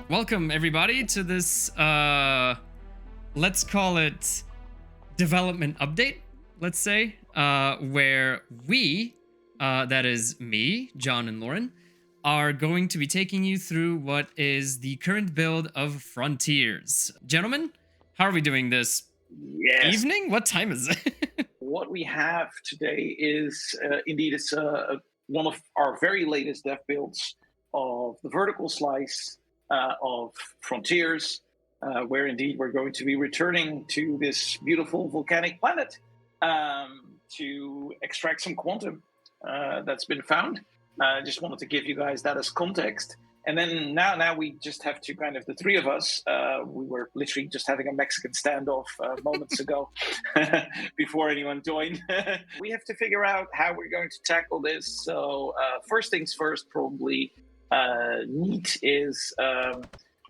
Welcome everybody to this let's call it development update, let's say, where we, that is me, John and Lauren, are going to be taking you through what is the current build of Frontiers. Gentlemen, how are we doing this evening? What time is it? What we have today is indeed it's one of our very latest dev builds of the vertical slice of Frontiers, where indeed we're going to be returning to this beautiful volcanic planet to extract some quantum that's been found. I just wanted to give you guys that as context. And then now we just have to kind of, the three of us, we were literally just having a Mexican standoff moments ago before anyone joined. We have to figure out how we're going to tackle this. So first things first, probably neat is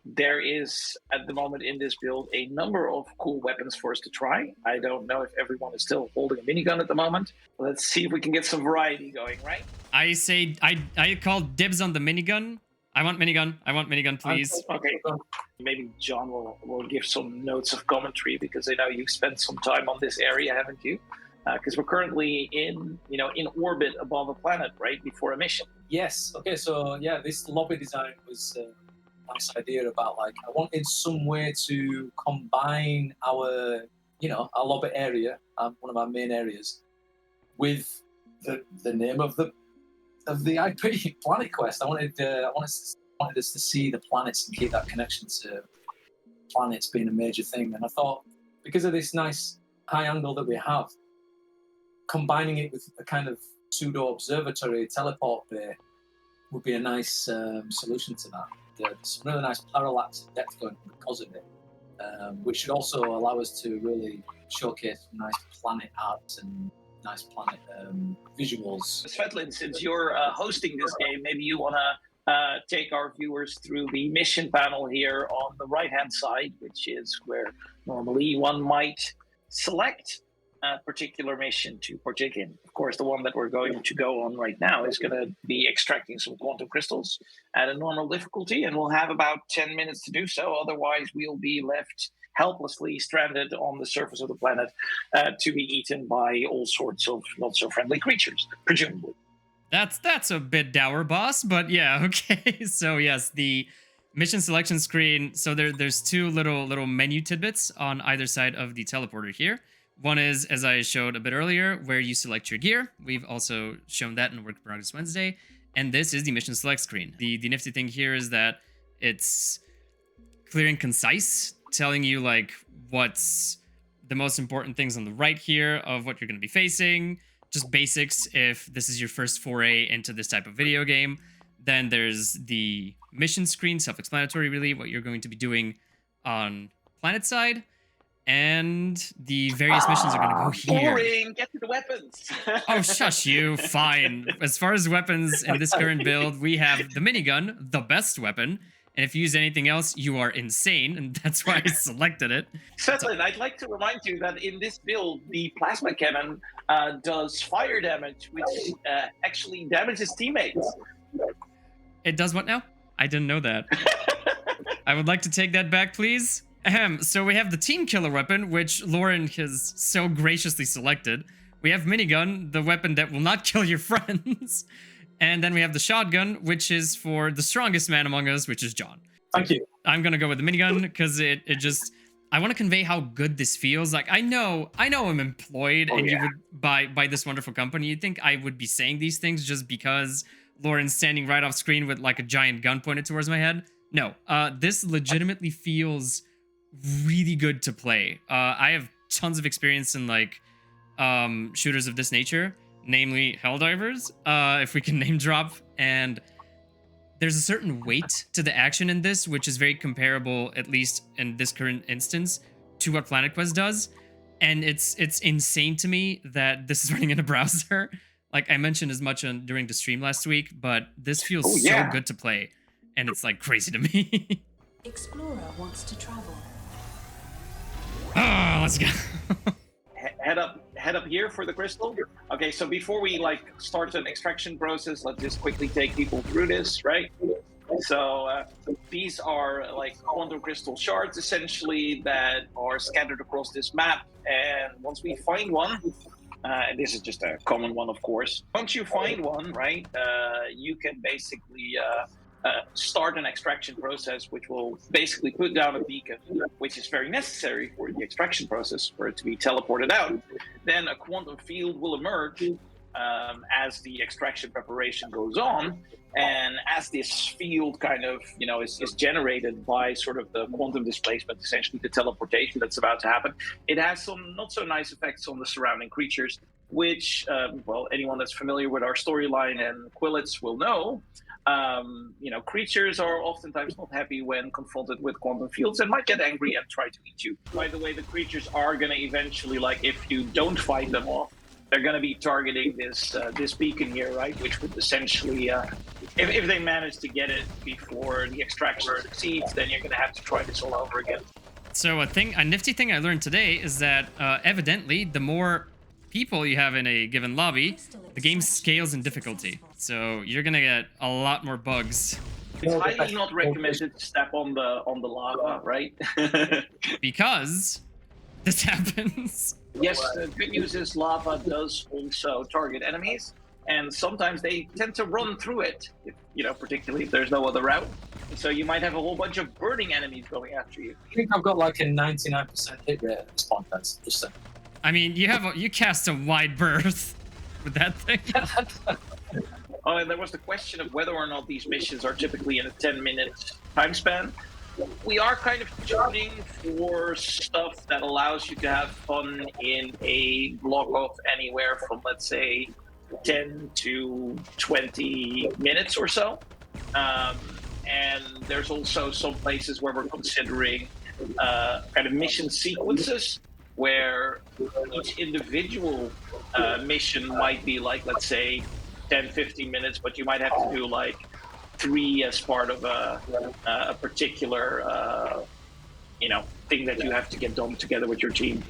there is at the moment in this build a number of cool weapons for us to try. I don't know if everyone is still holding a minigun at the moment. Let's see if we can get some variety going, right? I say I call dibs on the minigun. I want minigun, please. Okay, maybe John will give some notes of commentary, because I know you've spent some time on this area, haven't you? Because we're currently in orbit above a planet, right, before a mission. Yes. Okay. So yeah, this lobby design was a nice idea about, like, I wanted some way to combine our lobby area, one of our main areas, with the name of the IP, PlanetQuest. I wanted us to see the planets and keep that connection to planets being a major thing. And I thought, because of this nice high angle that we have, combining it with a kind of pseudo observatory teleport bay would be a nice solution to that. There's some really nice parallax and depth going because of it, which should also allow us to really showcase some nice planet art and nice planet visuals. Svetlin, since you're hosting this game, maybe you want to take our viewers through the mission panel here on the right-hand side, which is where normally one might select a particular mission to partake in. Of course, the one that we're going to go on right now is going to be extracting some quantum crystals at a normal difficulty, and we'll have about 10 minutes to do so. Otherwise, we'll be left helplessly stranded on the surface of the planet to be eaten by all sorts of not so friendly creatures, presumably. That's a bit dour, boss, but yeah, okay. So yes, the mission selection screen. So there's two little menu tidbits on either side of the teleporter here. One is, as I showed a bit earlier, where you select your gear. We've also shown that in Work in Progress Wednesday. And this is the mission select screen. The nifty thing here is that it's clear and concise, telling you like what's the most important things on the right here of what you're going to be facing, just basics if this is your first foray into this type of video game. Then there's the mission screen, self-explanatory really, what you're going to be doing on planet side, and the various missions are going to go here. Boring! Get to the weapons! Oh, shush you. Fine. As far as weapons in this current build, we have the minigun, the best weapon. And if you use anything else, you are insane, and that's why I selected it. Svetlin, I'd like to remind you that in this build, the plasma cannon does fire damage, which actually damages teammates. It does what now? I didn't know that. I would like to take that back, please. So we have the team killer weapon, which Lauren has so graciously selected. We have minigun, the weapon that will not kill your friends. And then we have the shotgun, which is for the strongest man among us, which is John. Thank you. I'm going to go with the minigun because it just... I want to convey how good this feels. Like, I know I'm employed you would by this wonderful company. You'd think I would be saying these things just because Lauren's standing right off screen with like a giant gun pointed towards my head. No, this legitimately feels really good to play. I have tons of experience in like shooters of this nature, namely Helldivers, if we can name drop, and there's a certain weight to the action in this, which is very comparable, at least in this current instance, to what PlanetQuest does, and it's insane to me that this is running in a browser. Like I mentioned as much during the stream last week, but this feels so good to play, and it's like crazy to me. Explorer wants to travel. Oh, let's go. Head up here for the crystal. Okay, so before we like start an extraction process, let's just quickly take people through this, right? So these are like quantum crystal shards, essentially, that are scattered across this map. And once we find one, and this is just a common one, of course. Once you find one, right, you can basically start an extraction process, which will basically put down a beacon, which is very necessary for the extraction process for it to be teleported out. Then a quantum field will emerge as the extraction preparation goes on. And as this field kind of, is generated by sort of the quantum displacement, essentially the teleportation that's about to happen, it has some not so nice effects on the surrounding creatures, which, anyone that's familiar with our storyline and Quillets will know. Creatures are oftentimes not happy when confronted with quantum fields and might get angry and try to eat you. By the way, the creatures are going to eventually, like, if you don't fight them off, they're going to be targeting this beacon here, right? Which would essentially, if they manage to get it before the extraction succeeds, then you're going to have to try this all over again. So a nifty thing I learned today is that evidently the more people you have in a given lobby, the game scales in difficulty. So you're gonna get a lot more bugs. It's highly not recommended to step on the lava, right? Because this happens. Yes, the good news is lava does also target enemies, and sometimes they tend to run through it, particularly if there's no other route. So you might have a whole bunch of burning enemies going after you. I think I've got like a 99% hit rate at this point. That's just saying. I mean, you cast a wide berth with that thing. Oh, and there was the question of whether or not these missions are typically in a 10-minute time span. We are kind of shooting for stuff that allows you to have fun in a block of anywhere from, let's say, 10 to 20 minutes or so. And there's also some places where we're considering kind of mission sequences where each individual mission might be like, let's say, 10, 15 minutes, but you might have to do like 3 as part of a particular, thing that you have to get done together with your team,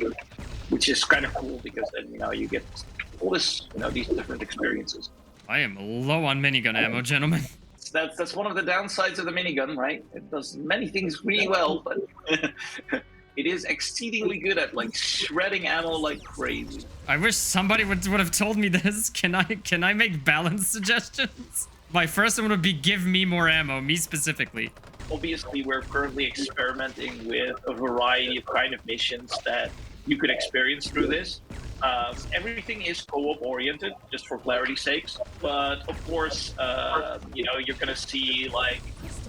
which is kind of cool because then, you get all this, these different experiences. I am low on minigun ammo, gentlemen. That's one of the downsides of the minigun, right? It does many things really well, but it is exceedingly good at like shredding ammo like crazy. I wish somebody would have told me this. Can I make balance suggestions? My first one would be give me more ammo, me specifically. Obviously, we're currently experimenting with a variety of kind of missions that you could experience through this. Everything is co-op oriented, just for clarity's sakes. But of course, you're going to see like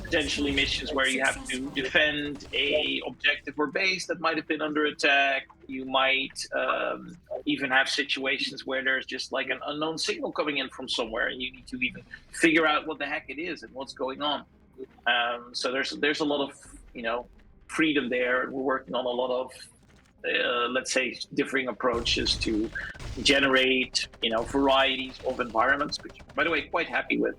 potentially missions where you have to defend a objective or base that might have been under attack. You might even have situations where there's just like an unknown signal coming in from somewhere, and you need to even figure out what the heck it is and what's going on. So there's a lot of freedom there. We're working on a lot of let's say differing approaches to generate varieties of environments, which by the way quite happy with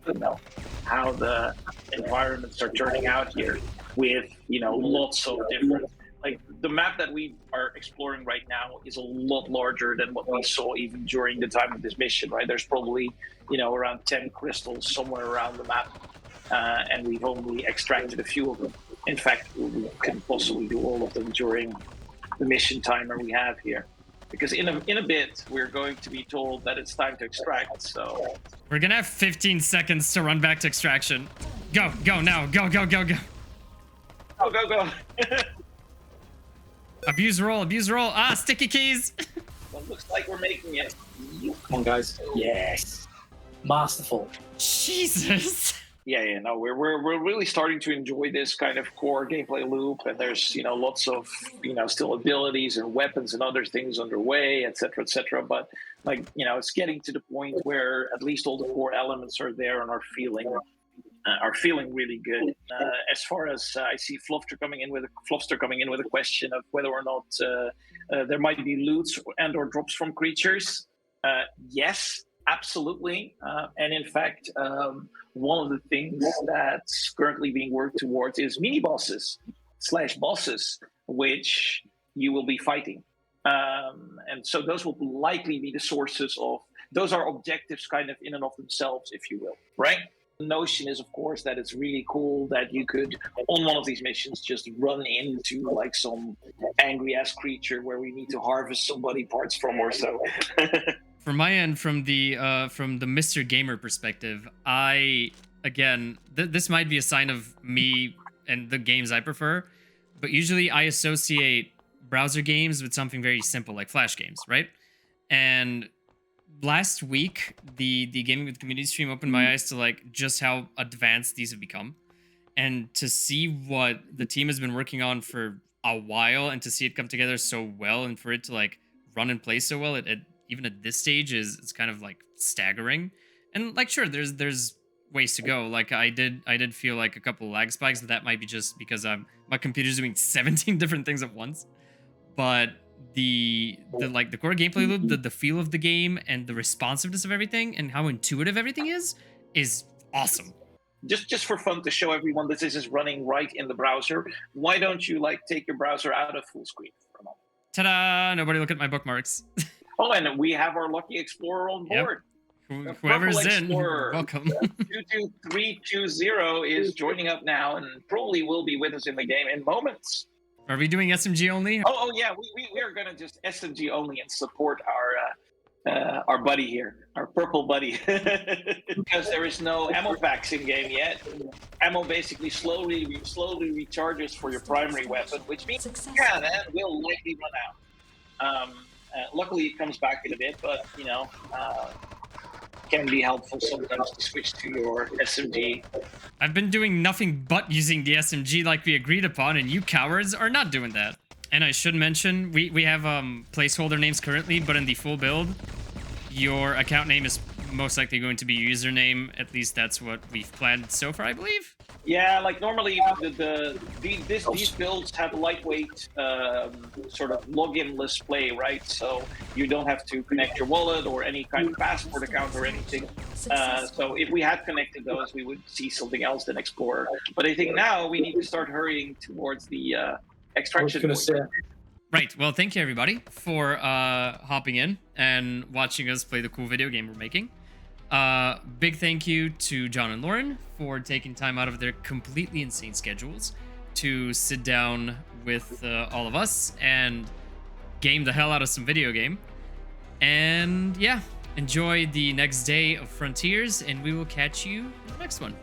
how the environments are turning out here with lots of different, like the map that we are exploring right now is a lot larger than what we saw even during the time of this mission, right? There's probably around 10 crystals somewhere around the map, and we've only extracted a few of them. In fact, we can possibly do all of them during the mission timer we have here, because in a bit we're going to be told that it's time to extract. So we're gonna have 15 seconds to run back to extraction. Go now, go. Go. Abuse roll. Ah, sticky keys. Well, looks like we're making it. Come on, guys. Yes. Masterful. Jesus. Yeah, no, we're really starting to enjoy this kind of core gameplay loop, and there's lots of still abilities and weapons and other things underway, etc. But like it's getting to the point where at least all the core elements are there and are feeling really good. As far as I see Flufster coming in with a question of whether or not there might be loots and or drops from creatures. Yes, absolutely, and in fact. One of the things that's currently being worked towards is mini bosses / bosses, which you will be fighting. And so those will likely be the sources of, those are objectives kind of in and of themselves, if you will, right? notion is, of course, that it's really cool that you could, on one of these missions, just run into like some angry ass creature where we need to harvest some body parts from or so. From my end, from the Mr. Gamer perspective, this might be a sign of me and the games I prefer, but usually I associate browser games with something very simple like Flash games, right? And last week, the Gaming with Community stream opened my eyes to like just how advanced these have become, and to see what the team has been working on for a while, and to see it come together so well, and for it to like run and play so well, even at this stage it's kind of like staggering. And like, sure, there's ways to go. Like I did feel like a couple of lag spikes, but that might be just because my computer's doing 17 different things at once. But the core gameplay loop, the feel of the game, and the responsiveness of everything, and how intuitive everything is awesome. Just for fun, to show everyone that this is running right in the browser, why don't you like take your browser out of full screen for a moment? Ta-da! Nobody look at my bookmarks. Oh, and we have our lucky explorer on board. Yep. Whoever's in, welcome. 22320 is joining up now and probably will be with us in the game in moments. Are we doing SMG only? Oh yeah, we are gonna just SMG only and support our buddy here, our purple buddy, because there is no ammo packs in game yet. Ammo basically slowly recharges for your primary weapon, which means that will likely run out. Luckily, it comes back in a bit, but can be helpful sometimes to switch to your SMG. I've been doing nothing but using the SMG like we agreed upon, and you cowards are not doing that. And I should mention, we have placeholder names currently, but in the full build, your account name is most likely going to be your username. At least that's what we've planned so far, I believe. Yeah, like normally these builds have lightweight sort of login-less play, right? So you don't have to connect your wallet or any kind of passport account or anything. So if we had connected those, we would see something else than Explorer. But I think now we need to start hurrying towards the extraction. Right. Well, thank you everybody for hopping in and watching us play the cool video game we're making. Big thank you to John and Lauren for taking time out of their completely insane schedules to sit down with all of us and game the hell out of some video game. And yeah, enjoy the next day of Frontiers, and we will catch you in the next one.